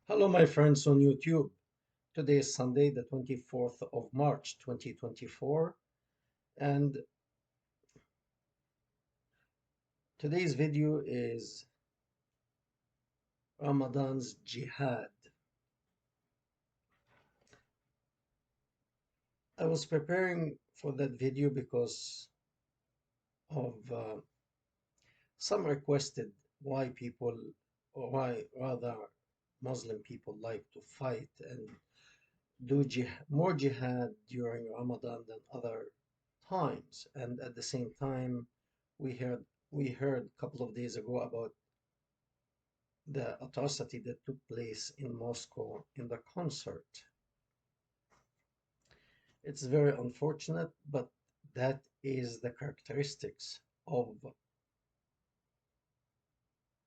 Hello, my friends on YouTube. Today is Sunday, the 24th of March, 2024, and today's video is Ramadan's jihad. I was preparing for that video because of some requested why people, or why rather Muslim people like to fight and do more jihad during Ramadan than other times. And at the same time, we heard a couple of days ago about the atrocity that took place in Moscow in the concert. It's very unfortunate, but that is the characteristics of,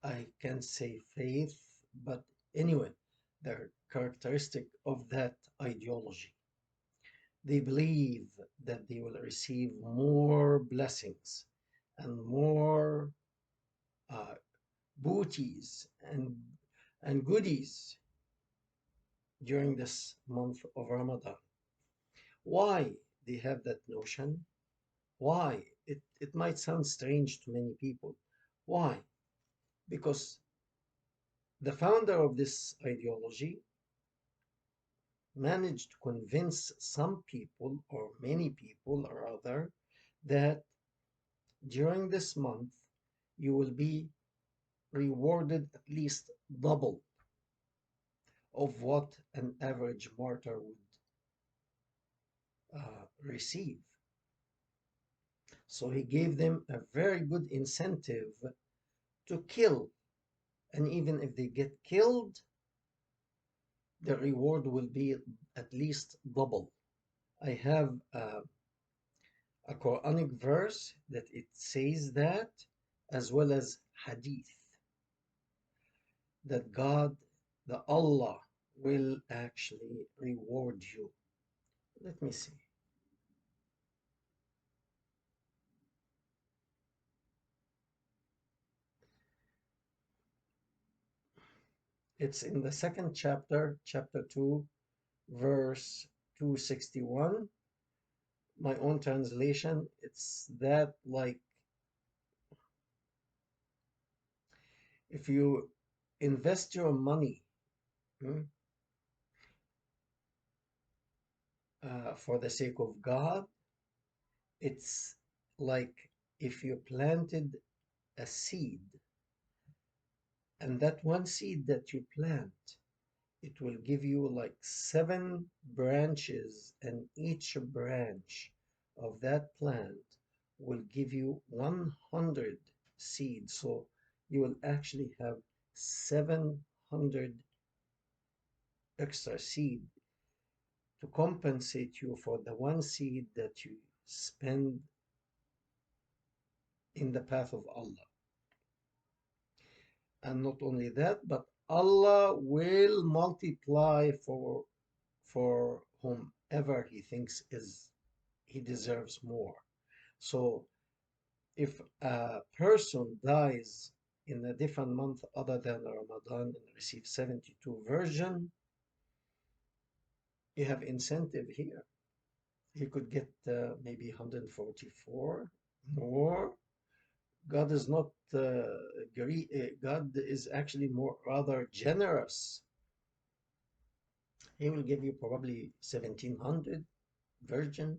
I can say faith, but anyway, the characteristic of that ideology. They believe that they will receive more blessings and more uh, booties and goodies during this month of Ramadan. Why they have that notion? Why? It might sound strange to many people. Why? Because the founder of this ideology managed to convince some people, or many people rather, that during this month you will be rewarded at least double of what an average martyr would receive. So he gave them a very good incentive to kill. And even if they get killed, the reward will be at least double. I have a Quranic verse that it says that, as well as hadith, that God, the Allah, will actually reward you. Let me see. It's in the second chapter, chapter 2, verse 261. My own translation, it's that like if you invest your money hmm, for the sake of God, it's like if you planted a seed, and that one seed that you plant, it will give you like 7 branches, and each branch of that plant will give you 100 seeds. So you will actually have 700 extra seed to compensate you for the one seed that you spend in the path of Allah. And not only that, but Allah will multiply for whomever he thinks is he deserves more. So if a person dies in a different month other than Ramadan and receives 72 version, you have incentive here. He could get maybe 144 more. God is not God is actually more rather generous. He will give you probably 1700 virgin.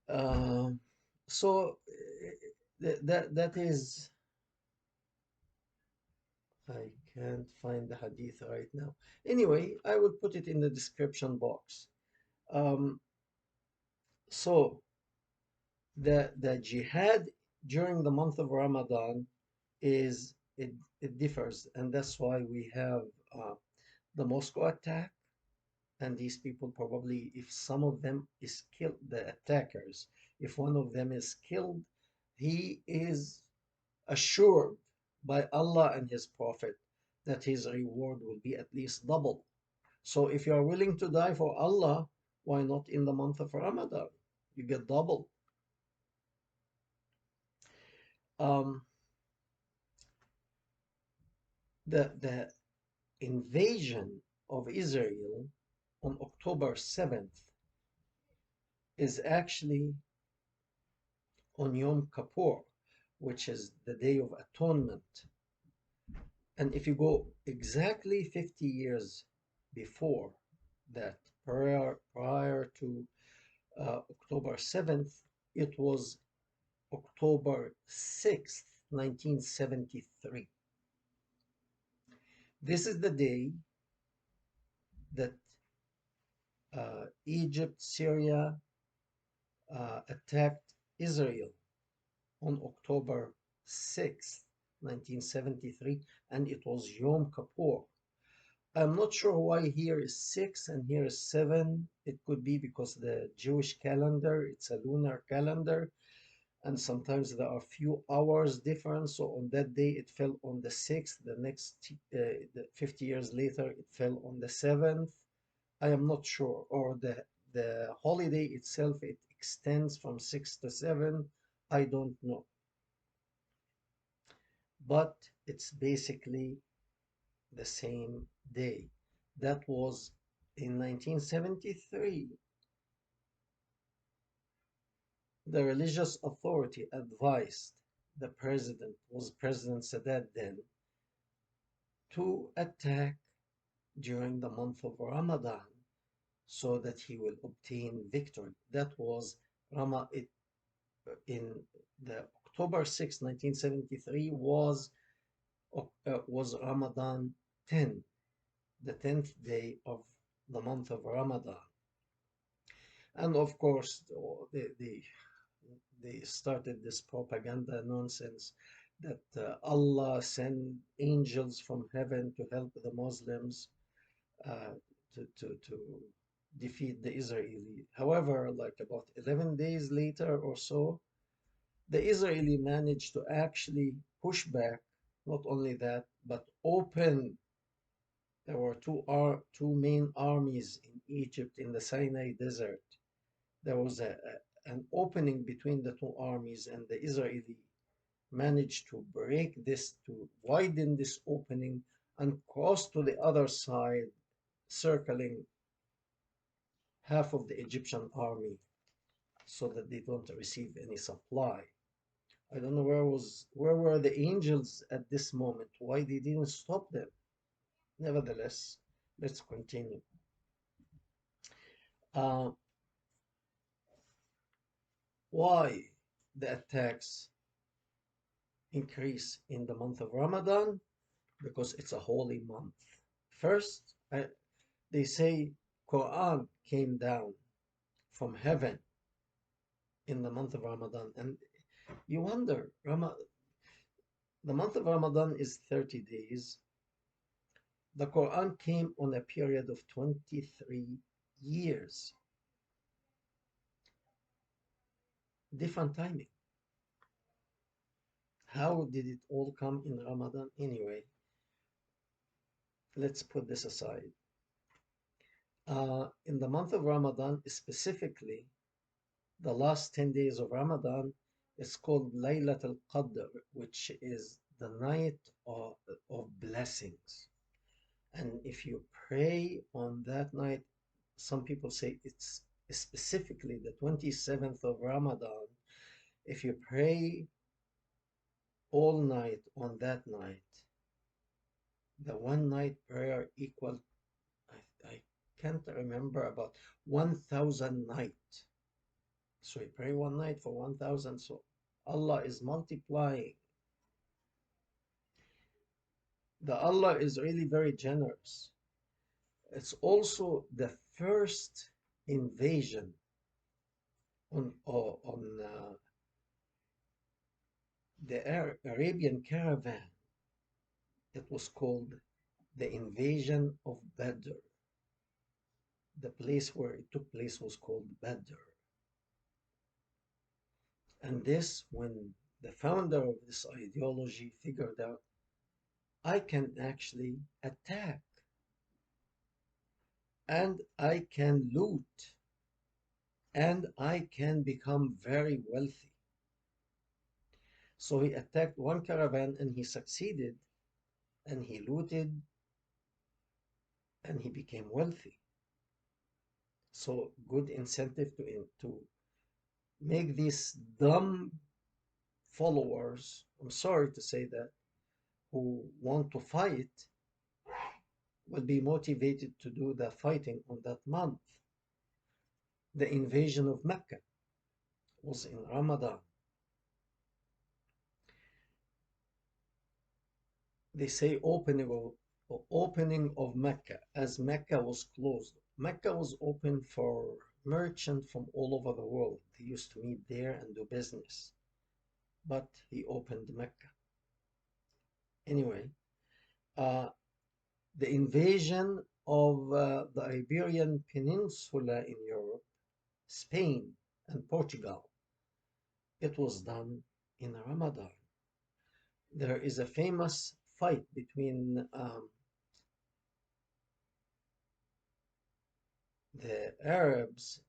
Uh, so that is, I can't find the hadith right now. Anyway, I will put it in the description box. Um, so the jihad during the month of Ramadan is it differs, and that's why we have the Moscow attack. And these people probably, if some of them is killed, the attackers, if one of them is killed, he is assured by Allah and his Prophet that his reward will be at least double. So if you are willing to die for Allah, why not in the month of Ramadan? You get double. Um, the invasion of Israel on October 7th is actually on Yom Kippur, which is the Day of Atonement. And if you go exactly 50 years before that, prior to October 7th, it was October 6th, 1973. This is the day that Egypt, Syria attacked Israel on October 6th, 1973, and it was Yom Kippur. I'm not sure why here is 6 and here is 7. It could be because the Jewish calendar, it's a lunar calendar, and sometimes there are few hours difference. So on that day, it fell on the 6th. The next 50 years later, it fell on the 7th. I am not sure. Or the holiday itself, it extends from 6 to 7. I don't know. But it's basically the same day. That was in 1973. The religious authority advised the president, was President Sadat then, to attack during the month of Ramadan so that he will obtain victory. That was in the October 6, 1973 was Ramadan 10, the 10th day of the month of Ramadan. And of course, they started this propaganda nonsense that Allah sent angels from heaven to help the Muslims uh, to defeat the Israeli. However, like about 11 days later or so, the Israeli managed to actually push back. Not only that, but open. There were two main armies in Egypt in the Sinai Desert. There was an opening between the two armies, and the Israeli managed to break this, to widen this opening and cross to the other side, circling half of the Egyptian army so that they don't receive any supply. I don't know where were the angels at this moment, why they didn't stop them. Nevertheless, let's continue. Uh, why the attacks increase in the month of Ramadan? Because it's a holy month. First, they say Quran came down from heaven in the month of Ramadan, and you wonder, the month of Ramadan is 30 days. The Quran came on a period of 23 years. Different timing. How did it all come in Ramadan anyway? Let's put this aside. In the month of Ramadan, specifically, the last 10 days of Ramadan is called Laylat al-Qadr, which is the night of blessings. And if you pray on that night, some people say it's specifically the 27th of Ramadan. If you pray all night on that night, the one night prayer equal, I can't remember, about 1,000 nights. So you pray one night for 1,000. So Allah is multiplying. The Allah is really very generous. It's also the first invasion on the Arabian caravan. It was called the invasion of Badr. The place where it took place was called Badr. And this, when the founder of this ideology figured out, I can actually attack and I can loot and I can become very wealthy. So he attacked one caravan and he succeeded, and he looted and he became wealthy. So good incentive to make these dumb followers, I'm sorry to say that, who want to fight will be motivated to do the fighting on that month. The invasion of Mecca was in Ramadan. They say opening of Mecca, as Mecca was closed. Mecca was open for merchants from all over the world. They used to meet there and do business. But he opened Mecca. Anyway, uh, the invasion of the Iberian Peninsula in Europe, Spain and Portugal, it was done in Ramadan. There is a famous fight between the Arabs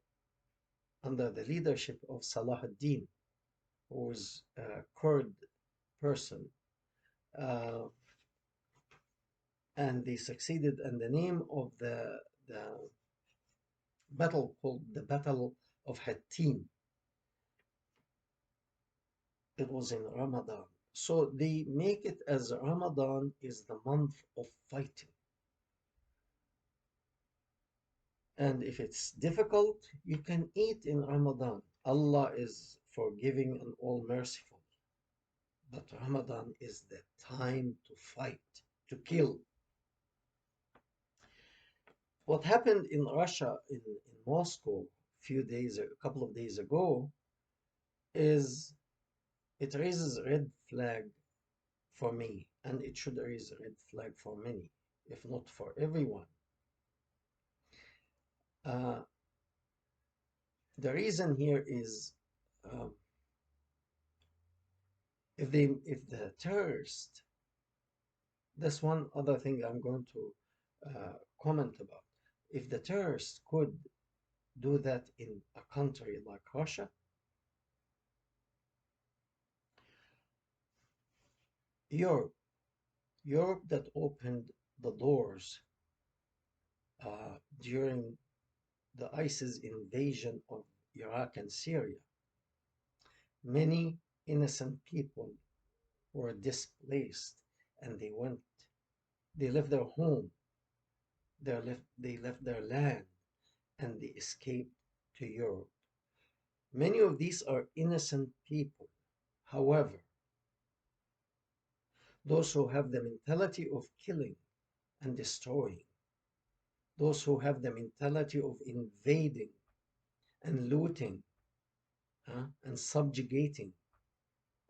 under the leadership of Salah ad-Din, who was a Kurd person, uh, and they succeeded. And the name of the battle called the Battle of Hattin. It was in Ramadan. So they make it as Ramadan is the month of fighting. And if it's difficult, you can eat in Ramadan. Allah is forgiving and all merciful. But Ramadan is the time to fight, to kill. What happened in Russia, in Moscow, a couple of days ago, is it raises a red flag for me, and it should raise a red flag for many, if not for everyone. Uh, the reason here is um, if the terrorist, that's one other thing I'm going to comment about. If the terrorists could do that in a country like Russia, Europe, Europe that opened the doors during the ISIS invasion of Iraq and Syria, many innocent people were displaced and they left their home, they left their land, and they escaped to Europe. Many of these are innocent people. However, those who have the mentality of killing and destroying, those who have the mentality of invading and looting, and subjugating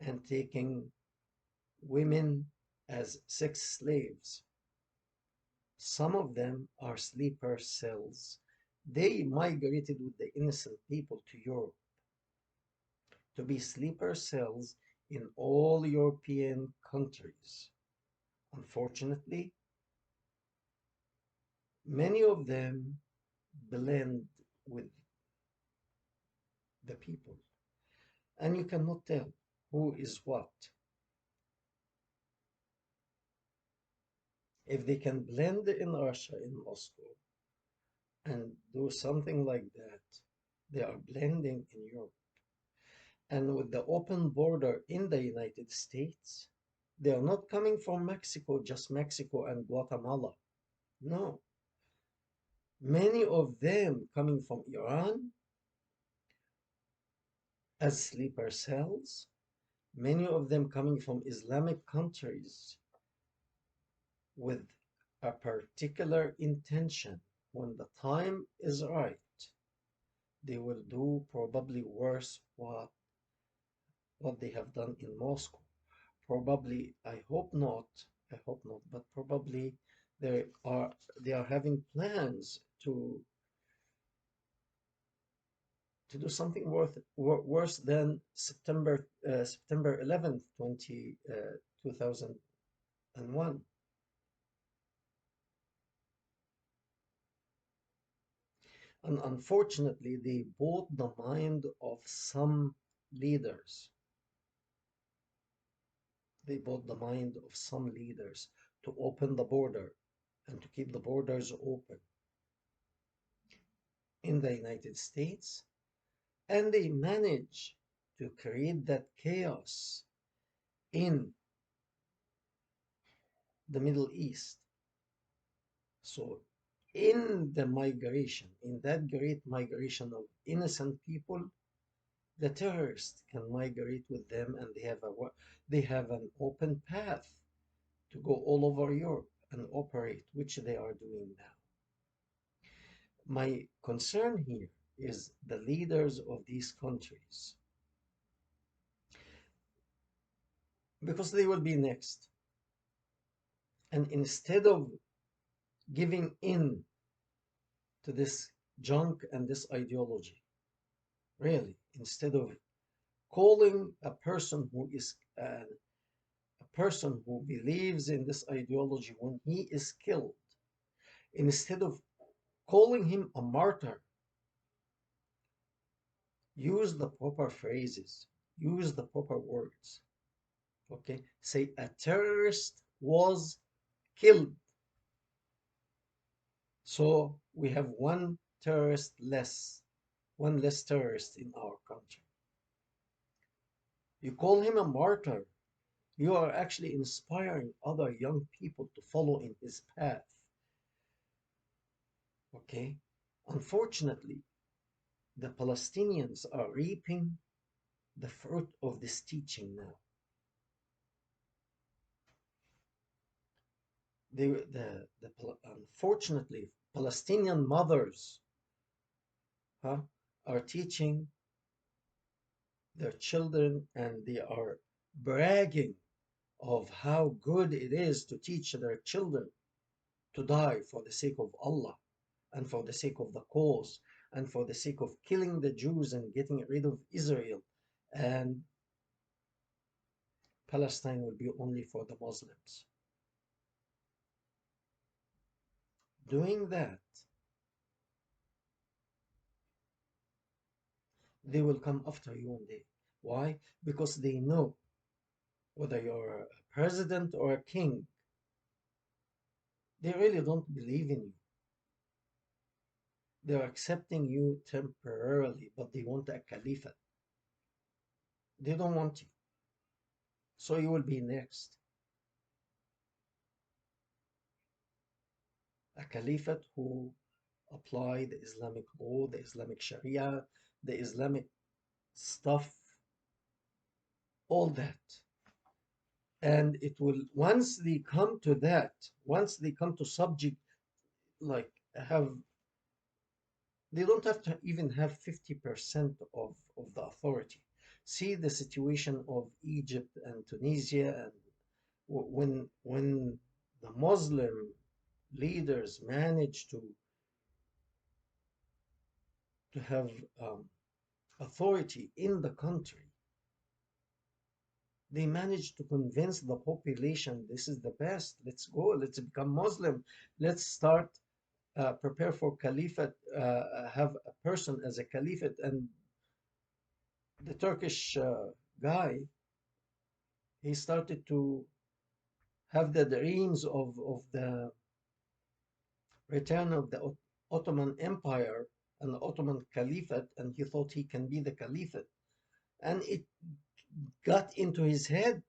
and taking women as sex slaves, some of them are sleeper cells. They migrated with the innocent people to Europe to be sleeper cells in all European countries. Unfortunately, many of them blend with the people, and you cannot tell who is what. If they can blend in Russia, in Moscow, and do something like that, they are blending in Europe. And with the open border in the United States, they are not coming from Mexico, just Mexico and Guatemala. No, many of them coming from Iran as sleeper cells, many of them coming from Islamic countries with a particular intention. When the time is right, they will do probably worse what they have done in Moscow. Probably, I hope not, but probably they are they are having plans to do something worse than September 11th, 2001. And unfortunately, they bought the mind of some leaders. They bought the mind of some leaders to open the border. and to keep the borders open in the United States, and they manage to create that chaos in the Middle East. So, in the migration, in that great migration of innocent people, the terrorists can migrate with them, and they have an open path to go all over Europe and operate, which they are doing now. My concern here is the leaders of these countries, because they will be next. And instead of giving in to this junk and this ideology, really, instead of calling a person who is a person who believes in this ideology when he is killed, instead of calling him a martyr, use the proper phrases, use the proper words. Okay, say a terrorist was killed. So we have one terrorist less, one less terrorist in our country. You call him a martyr, you are actually inspiring other young people to follow in his path. Okay? Unfortunately, the Palestinians are reaping the fruit of this teaching now. Unfortunately, Palestinian mothers, huh, are teaching their children, and they are bragging of how good it is to teach their children to die for the sake of Allah and for the sake of the cause and for the sake of killing the Jews and getting rid of Israel. And Palestine will be only for the Muslims. Doing that, they will come after you one day. Why? Because they know whether you're a president or a king, they really don't believe in you. They're accepting you temporarily, but they want a caliphate. They don't want you. So you will be next. A caliphate who apply the Islamic law, the Islamic Sharia, the Islamic stuff, all that. And it will, once they come to that, once they come to subject, like have, they don't have to even have 50% of the authority. See the situation of Egypt and Tunisia, and when the Muslim leaders manage to have authority in the country, they managed to convince the population this is the best. Let's go. Let's become Muslim. Let's start prepare for caliphate. Have a person as a caliphate. And the Turkish guy, he started to have the dreams of the return of the Ottoman Empire and the Ottoman Caliphate, and he thought he can be the Caliphate. And it got into his head.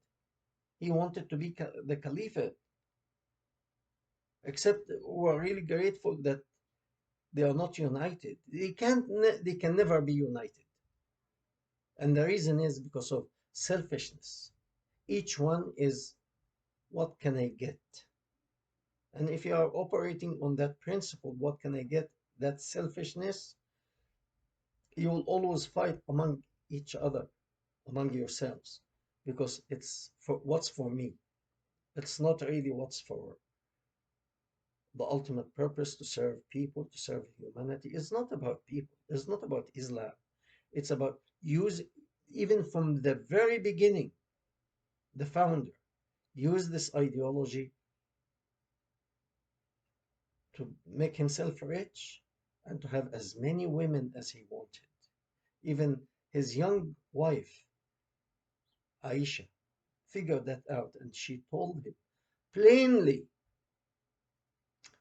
He wanted to be the Caliphate. Except we're really grateful that they are not united. They can never be united. And the reason is because of selfishness. Each one is, what can I get? And if you are operating on that principle, what can I get? That selfishness, you will always fight among each other, among yourselves, because it's for what's for me. It's not really what's for the ultimate purpose, to serve people, to serve humanity. It's not about people. It's not about Islam. It's about use, even from the very beginning, the founder used this ideology to make himself rich and to have as many women as he wanted. Even his young wife, Aisha, figured that out, and she told him plainly,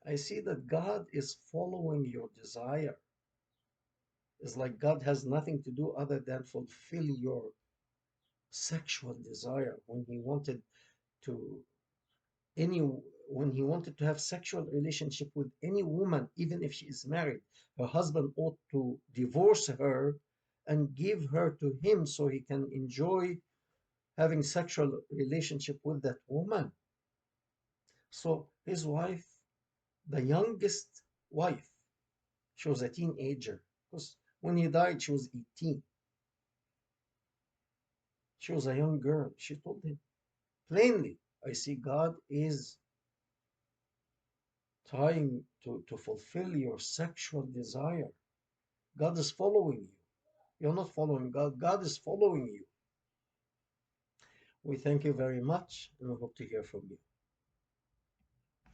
I see that God is following your desire. It's like God has nothing to do other than fulfill your sexual desire. To any when he wanted to have sexual relationship with any woman, even if she is married, her husband ought to divorce her and give her to him so he can enjoy having sexual relationship with that woman. So his wife, the youngest wife, she was a teenager because when he died she was 18. She was a young girl. She told him plainly, I see God is trying to fulfill your sexual desire. God is following you. You're not following God, God is following you. We thank you very much and we hope to hear from you.